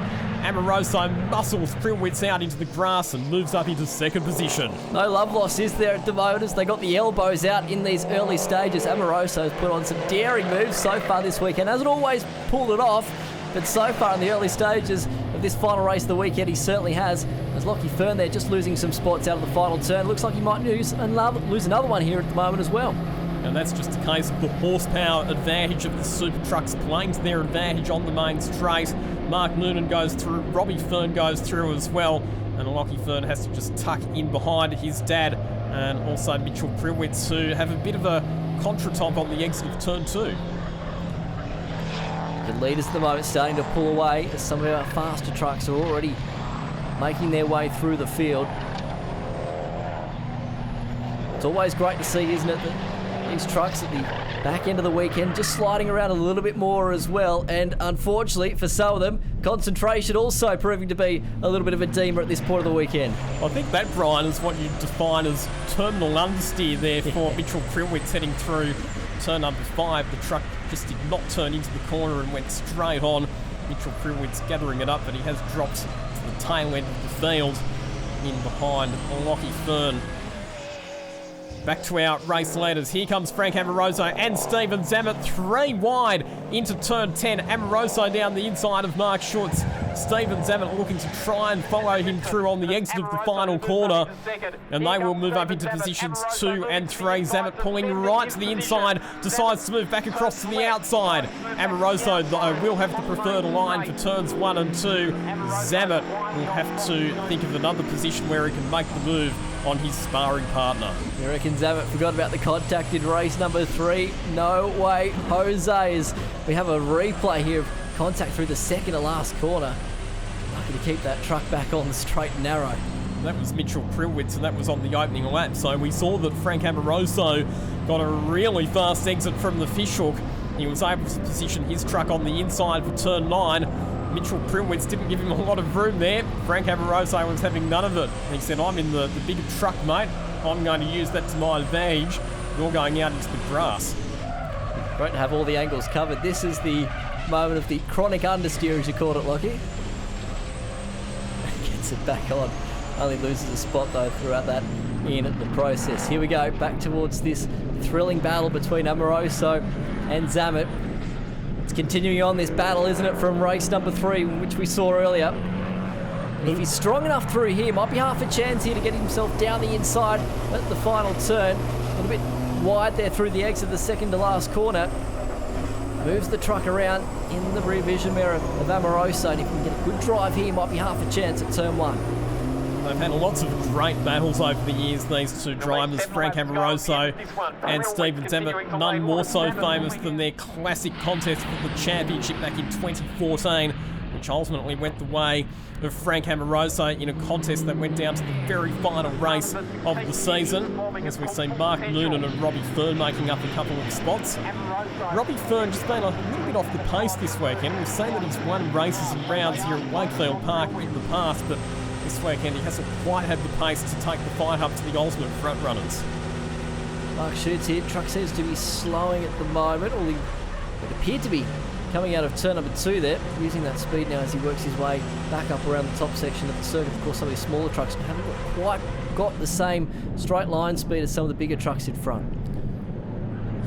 Amoroso muscles Prilwitz out into the grass and moves up into 2nd position. No love loss is there at the moment as they got the elbows out in these early stages. Amoroso has put on some daring moves so far this weekend. Hasn't always pulled it off, but so far in the early stages of this final race of the weekend, he certainly has. As Lockie Fern there just losing some spots out of the final turn. Looks like he might lose another one here at the moment as well. And that's just a case of the horsepower advantage of the super trucks playing to their advantage on the main straight. Mark Noonan goes through, Robbie Fern goes through as well, and Lockie Fern has to just tuck in behind his dad and also Mitchell Prilwitz, who have a bit of a contretemps on the exit of turn 2. The leaders at the moment starting to pull away as some of our faster trucks are already making their way through the field. It's always great to see, isn't it, that these trucks at the back end of the weekend just sliding around a little bit more as well, and unfortunately for some of them, concentration also proving to be a little bit of a deemer at this point of the weekend. I think that, Brian, is what you define as terminal understeer there for Mitchell Prilwitz heading through turn number 5. The truck just did not turn into the corner and went straight on. Mitchell Prilwitz gathering it up, but he has dropped to the tail end of the field in behind Lockie Fern. Back to our race leaders. Here comes Frank Amoroso and Steven Zammit, 3 wide into turn 10. Amoroso down the inside of Mark Schutz. Stephen Zammit looking to try and follow him through on the exit of the final corner. And they will move up into positions 2 and 3. Zammit pulling right to the inside, decides to move back across to the outside. Amoroso, though, will have the preferred line for turns 1 and 2. Zammit will have to think of another position where he can make the move on his sparring partner. You reckon Zammit forgot about the contact in race number 3? No way, Jose. As we have a replay here of contact through the second to last corner. Lucky to keep that truck back on the straight and narrow. That was Mitchell Prilwitz, and that was on the opening lap. So we saw that Frank Amoroso got a really fast exit from the fishhook. He was able to position his truck on the inside for turn 9. Mitchell Prilwitz didn't give him a lot of room there. Frank Amoroso was having none of it. He said, I'm in the bigger truck, mate. I'm going to use that to my advantage. You're going out into the grass. Great to have all the angles covered. This is the moment of the chronic understeer, as you called it, Lockie. Gets it back on. Only loses a spot, though, throughout that in the process. Here we go, back towards this thrilling battle between Amoroso and Zammit. It's continuing on, this battle, isn't it, from race number 3, which we saw earlier. And if he's strong enough through here, might be half a chance here to get himself down the inside at the final turn. A little bit wide there through the exit of the second to last corner. Moves the truck around in the rear vision mirror of Amoroso, and if we can get a good drive here, might be half a chance at turn 1. They've had lots of great battles over the years, these two drivers, Frank Amoroso and Stephen Zammit. None more so famous than their classic contest for the championship back in 2014, which ultimately went the way of Frank Amoroso in a contest that went down to the very final race of the season, as we've seen Mark Noonan and Robbie Fern making up a couple of spots. Robbie Fern just been a little bit off the pace this weekend. We've seen that he's won races and rounds here at Wakefield Park in the past, but this weekend he hasn't quite had the pace to take the fight up to the ultimate front runners. Mark shoots here. Truck seems to be slowing at the moment, or it appeared to be coming out of turn number 2 there, using that speed now as he works his way back up around the top section of the circuit. Of course, some of these smaller trucks haven't quite got the same straight line speed as some of the bigger trucks in front.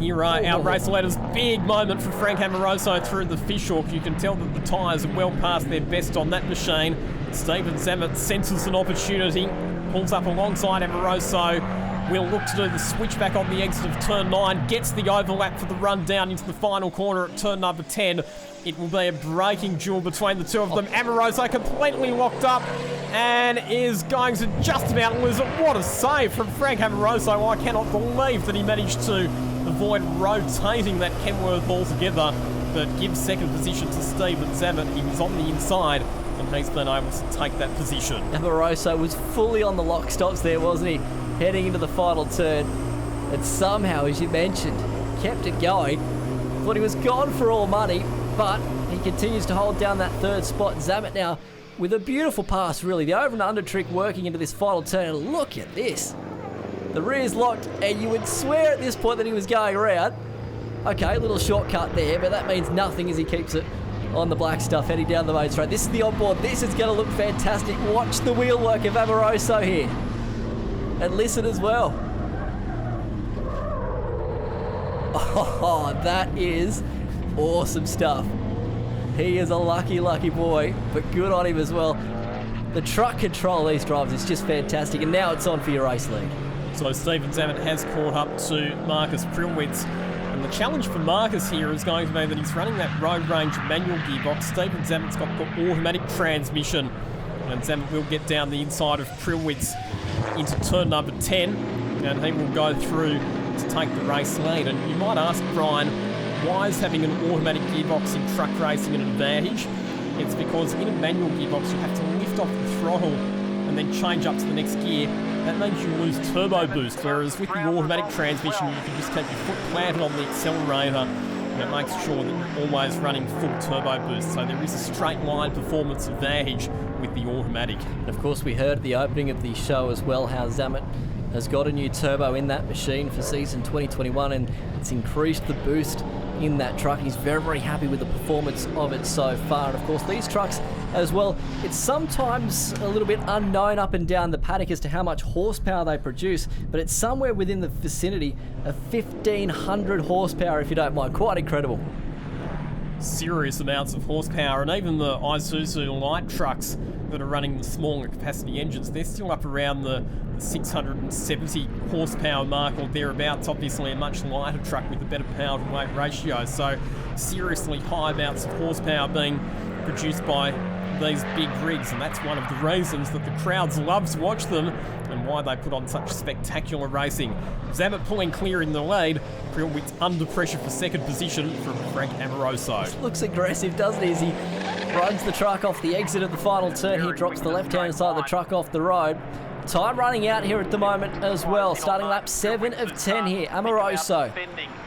Here are our race leaders. Big moment for Frank Amoroso through the fishhook. You can tell that the tyres are well past their best on that machine. Stephen Zammit senses an opportunity, pulls up alongside Amoroso. Will look to do the switchback on the exit of turn 9, gets the overlap for the run down into the final corner at turn number 10. It will be a braking duel between the two of them. Amoroso completely locked up and is going to just about lose it. What a save from Frank Amoroso. I cannot believe that he managed to avoid rotating that Kenworth altogether, but gives second position to Stephen Zammit. He was on the inside and he's been able to take that position. Amoroso was fully on the lock stops there, wasn't he? Heading into the final turn, and somehow, as you mentioned, kept it going. Thought he was gone for all money, but he continues to hold down that third spot. Zammit now with a beautiful pass, really. The over and under trick working into this final turn, and look at this. The rear's locked, and you would swear at this point that he was going around. Okay, a little shortcut there, but that means nothing as he keeps it on the black stuff heading down the main straight. This is the onboard. This is going to look fantastic. Watch the wheel work of Amoroso here. And listen as well. Oh, that is awesome stuff. He is a lucky, lucky boy, but good on him as well. The truck control of these drivers is just fantastic, and now it's on for your race lead. So Stephen Zammit has caught up to Marcus Prilwitz, and the challenge for Marcus here is going to be that he's running that road range manual gearbox. Stephen Zammit's got the automatic transmission, and Zammit will get down the inside of Prilwitz into turn number 10, and he will go through to take the race lead. And you might ask, Brian, why is having an automatic gearbox in truck racing an advantage? It's because in a manual gearbox you have to lift off the throttle and then change up to the next gear. That means you lose turbo boost, whereas with the automatic transmission you can just keep your foot planted on the accelerator, and it makes sure that you're always running full turbo boost. So there is a straight line performance advantage with the automatic. And of course, we heard at the opening of the show as well how Zammit has got a new turbo in that machine for season 2021, and it's increased the boost in that truck. He's very, very happy with the performance of it so far. And of course, these trucks as well, it's sometimes a little bit unknown up and down the paddock as to how much horsepower they produce, but it's somewhere within the vicinity of 1,500 horsepower, if you don't mind. Quite incredible. serious amounts of horsepower, and even the Isuzu light trucks that are running the smaller capacity engines, they're still up around the 670 horsepower mark or thereabouts. Obviously a much lighter truck with a better power to weight ratio, so seriously high amounts of horsepower being produced by these big rigs, and that's one of the reasons that the crowds love to watch them and why they put on such spectacular racing. Zammit pulling clear in the lead. Prilwitz under pressure for second position from Frank Amoroso. Looks aggressive, doesn't he, as he runs the truck off the exit of the final turn. He drops the left-hand side of the truck off the road. Time running out here at the moment as well. Starting lap 7 of 10 here. Amoroso.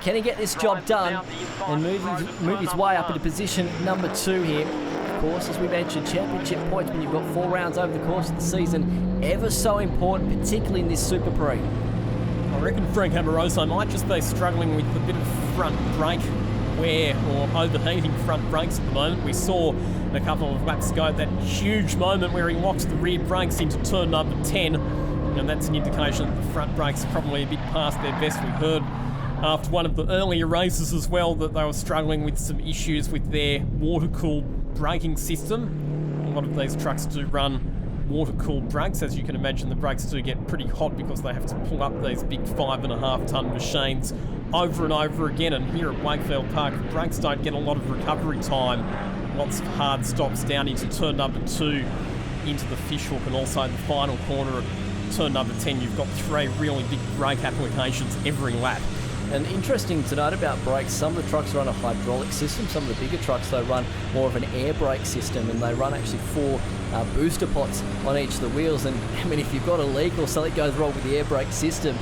Can he get this job done and move his way up into position number 2 here? Of course, as we mentioned, championship points when you've got 4 rounds over the course of the season, ever so important, particularly in this Super Prix. I reckon Frank Amoroso might just be struggling with a bit of front brake wear or overheating front brakes at the moment. We saw a couple of laps ago that huge moment where he locks the rear brakes into turn number 10, and that's an indication that the front brakes are probably a bit past their best. We heard after one of the earlier races as well that they were struggling with some issues with their water-cooled braking system. A lot of these trucks do run water-cooled brakes. As you can imagine, the brakes do get pretty hot because they have to pull up these big 5.5-ton machines over and over again, and here at Wakefield Park, the brakes don't get a lot of recovery time. Lots of hard stops down into turn number 2, into the fishhook, and also the final corner of turn number 10. You've got 3 really big brake applications every lap. And interesting to note about brakes, some of the trucks run a hydraulic system, some of the bigger trucks they run more of an air brake system, and they run actually 4 booster pots on each of the wheels. And I mean, if you've got a leak or something goes wrong with the air brake system,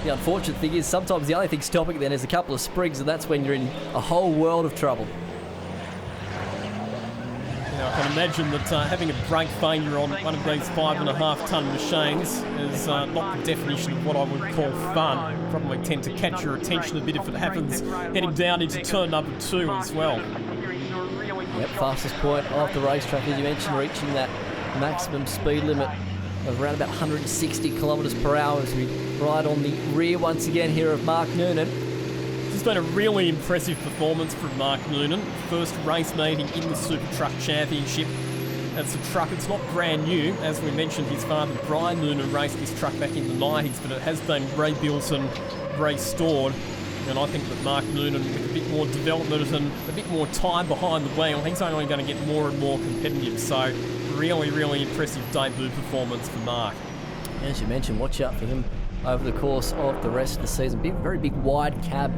the unfortunate thing is sometimes the only thing stopping then is a couple of sprigs, and that's when you're in a whole world of trouble. I can imagine that having a brake failure on one of these 5.5-ton machines is not the definition of what I would call fun. It'll probably tend to catch your attention a bit if it happens heading down into turn number 2 as well. Yep, fastest point off the racetrack, as you mentioned, reaching that maximum speed limit of around about 160 kilometres per hour as we ride on the rear once again here of Mark Noonan. It's been a really impressive performance from Mark Noonan. First race meeting in the Super Truck Championship. It's a truck, it's not brand new. As we mentioned, his father Brian Noonan raced this truck back in the 90s, but it has been rebuilt and restored. And I think that Mark Noonan, with a bit more development and a bit more time behind the wheel, he's only going to get more and more competitive. So really, really impressive debut performance for Mark. As you mentioned, watch out for him over the course of the rest of the season. Very big wide cab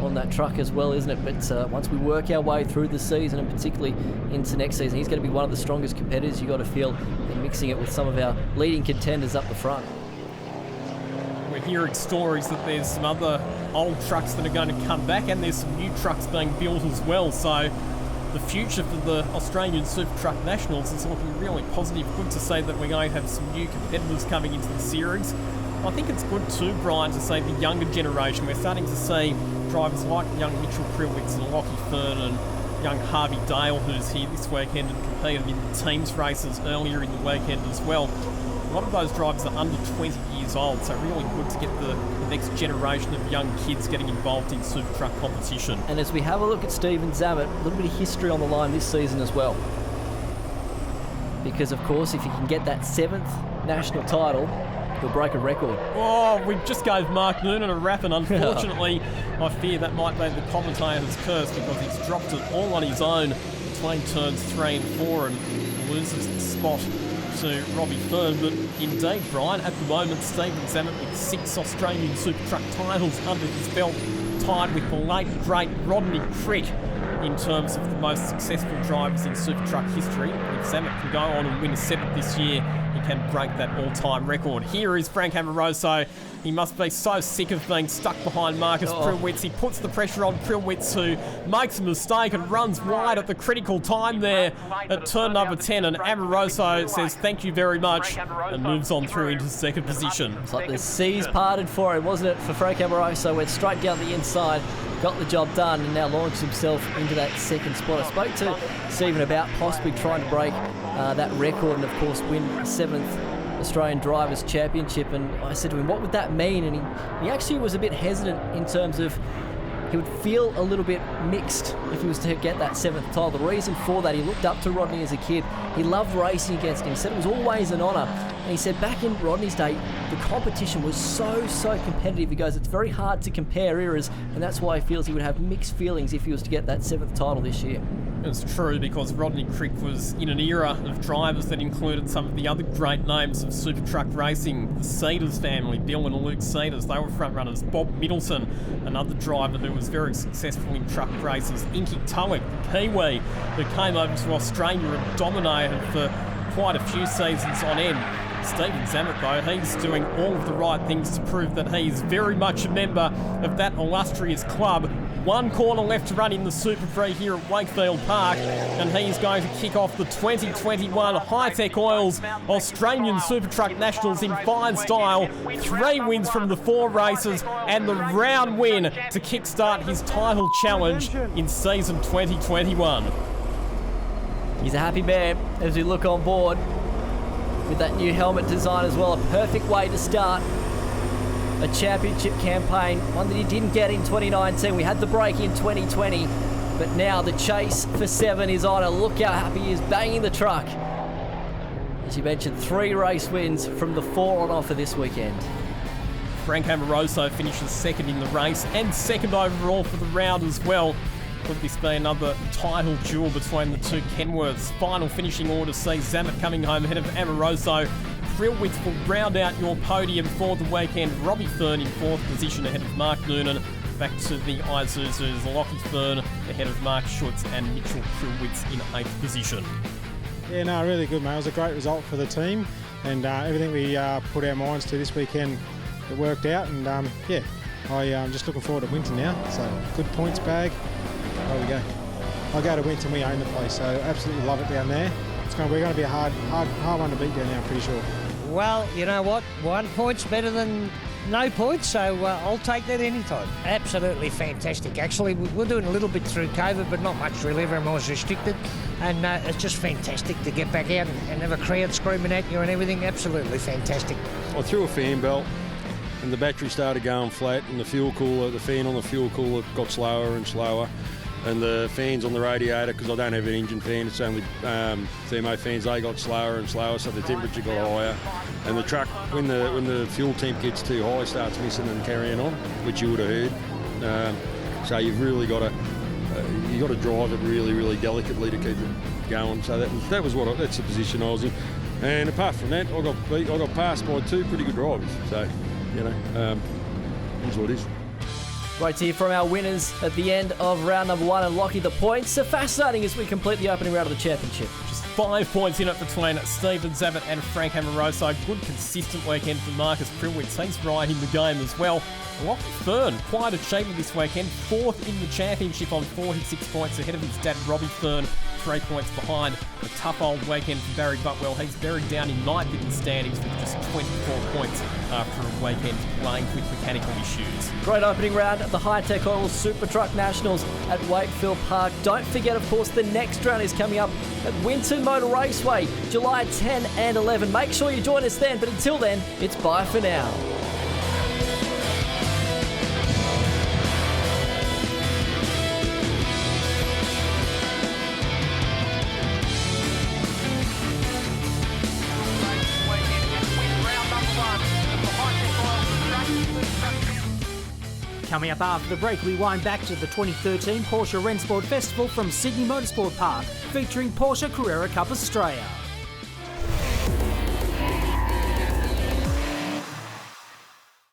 on that truck as well, isn't it? But once we work our way through the season, and particularly into next season, he's going to be one of the strongest competitors, you got to feel, in mixing it with some of our leading contenders up the front. We're hearing stories that there's some other old trucks that are going to come back, and there's some new trucks being built as well. So the future for the Australian Super Truck Nationals is looking really positive. Good to see that we're going to have some new competitors coming into the series. I think it's good too, Brian, to say the younger generation. We're starting to see drivers like young Mitchell Prilwitz and Lockie Fern and young Harvey Dale, who's here this weekend and competed in the teams races earlier in the weekend as well. A lot of those drivers are under 20 years old, so really good to get the next generation of young kids getting involved in Super Truck competition. And as we have a look at Stephen Zammit, a little bit of history on the line this season as well. Because, of course, if he can get that 7th national title, he'll break a record. Oh, we just gave Mark Noonan a rap, and unfortunately, I fear that might be the commentator's curse because he's dropped it all on his own between turns 3 and 4 and loses the spot to Robbie Fern. But indeed, Brian, at the moment, Stephen Zammit with 6 Australian Super Truck titles under his belt, tied with the late great Rodney Crick in terms of the most successful drivers in Super Truck history. If Zammit can go on and win a 7th this year, he can break that all-time record. Here is Frank Amoroso. He must be so sick of being stuck behind Marcus Prilwitz. He puts the pressure on Prilwitz, who makes a mistake and runs wide at the critical time there at turn number 10. And Amoroso says thank you very much and moves on through into second position. It's like the seas parted for him, wasn't it, for Frank Amoroso? Went straight down the inside, got the job done, and now launched himself into that second spot. I spoke to Stephen about possibly trying to break that record and, of course, win a 7th Australian Drivers' Championship, and I said to him, what would that mean? And he actually was a bit hesitant in terms of he would feel a little bit mixed if he was to get that 7th title. The reason for that, he looked up to Rodney as a kid. He loved racing against him. He said it was always an honour. And he said back in Rodney's day, the competition was so competitive. He goes, it's very hard to compare eras, and that's why he feels he would have mixed feelings if he was to get that 7th title this year. It's true, because Rodney Crick was in an era of drivers that included some of the other great names of super truck racing. The Cedars family, Bill and Luke Cedars, they were front runners. Bob Middleton, another driver who was very successful in truck races. Inky Tulloch, the Kiwi, who came over to Australia and dominated for quite a few seasons on end. Stephen Zammit, though, he's doing all of the right things to prove that he's very much a member of that illustrious club. One corner left to run in the Super Free here at Wakefield Park, and he's going to kick off the 2021 Hi-Tec Oils Australian Super Truck Nationals in fine style. 3 wins from the 4 races and the round win to kickstart his title challenge in season 2021. He's a happy man as we look on board with that new helmet design as well. A perfect way to start a championship campaign, one that he didn't get in 2019. We had the break in 2020, but now the chase for 7 is on, and look how happy he is banging the truck. As you mentioned, 3 race wins from the 4 on offer this weekend. Frank Amoroso finishes 2nd in the race and 2nd overall for the round as well. Could this be another title duel between the two Kenworths? Final finishing order sees Zammit coming home ahead of Amoroso. Krillwitz will round out your podium for the weekend. Robbie Fern in 4th position ahead of Mark Noonan. Back to the Isuzu's Lockie Fern ahead of Mark Schutz and Mitchell Krillwitz in 8th position. Yeah, no, really good, mate. It was a great result for the team, and everything we put our minds to this weekend, it worked out, and yeah, I'm just looking forward to Winton now. So good points bag. There we go. I go to Winton, we own the place, so absolutely love it down there. We're going to be a hard one to beat down there, I'm pretty sure. Well, you know what? 1 point's better than no points, so I'll take that anytime. Absolutely fantastic. Actually, we're doing a little bit through COVID, but not much really. Everyone was restricted, and it's just fantastic to get back out and have a crowd screaming at you and everything. Absolutely fantastic. I threw a fan belt, and the battery started going flat, and the fan on the fuel cooler got slower and slower. And the fans on the radiator, because I don't have an engine fan, it's only thermo fans, they got slower and slower, so the temperature got higher. And the truck, when the fuel temp gets too high, starts missing and carrying on, which you would have heard. So you've really got to drive it really delicately to keep it going. So that's the position I was in. And apart from that, I got passed by 2 pretty good drivers. So that's what it is. Right here from our winners at the end of round number 1, and Lockie, the points are fascinating as we complete the opening round of the championship. Just 5 points in it between Stephen Zammit and Frank Amoroso. Good consistent weekend for Marcus Krillwitz. He's right in the game as well. Lockie Fern, quite achievement this weekend. 4th in the championship on 46 points ahead of his dad Robbie Fern. 3 points behind. A tough old weekend for Barry Butwell. He's buried down in 9th in the standings with just 24 points after a weekend playing with mechanical issues. Great opening round at the Hi-Tec Oils Super Truck Nationals at Wakefield Park. Don't forget, of course, the next round is coming up at Winton Motor Raceway, July 10 and 11. Make sure you join us then, but until then, it's bye for now. Coming up after the break, we wind back to the 2013 Porsche Rennsport Festival from Sydney Motorsport Park, featuring Porsche Carrera Cup Australia.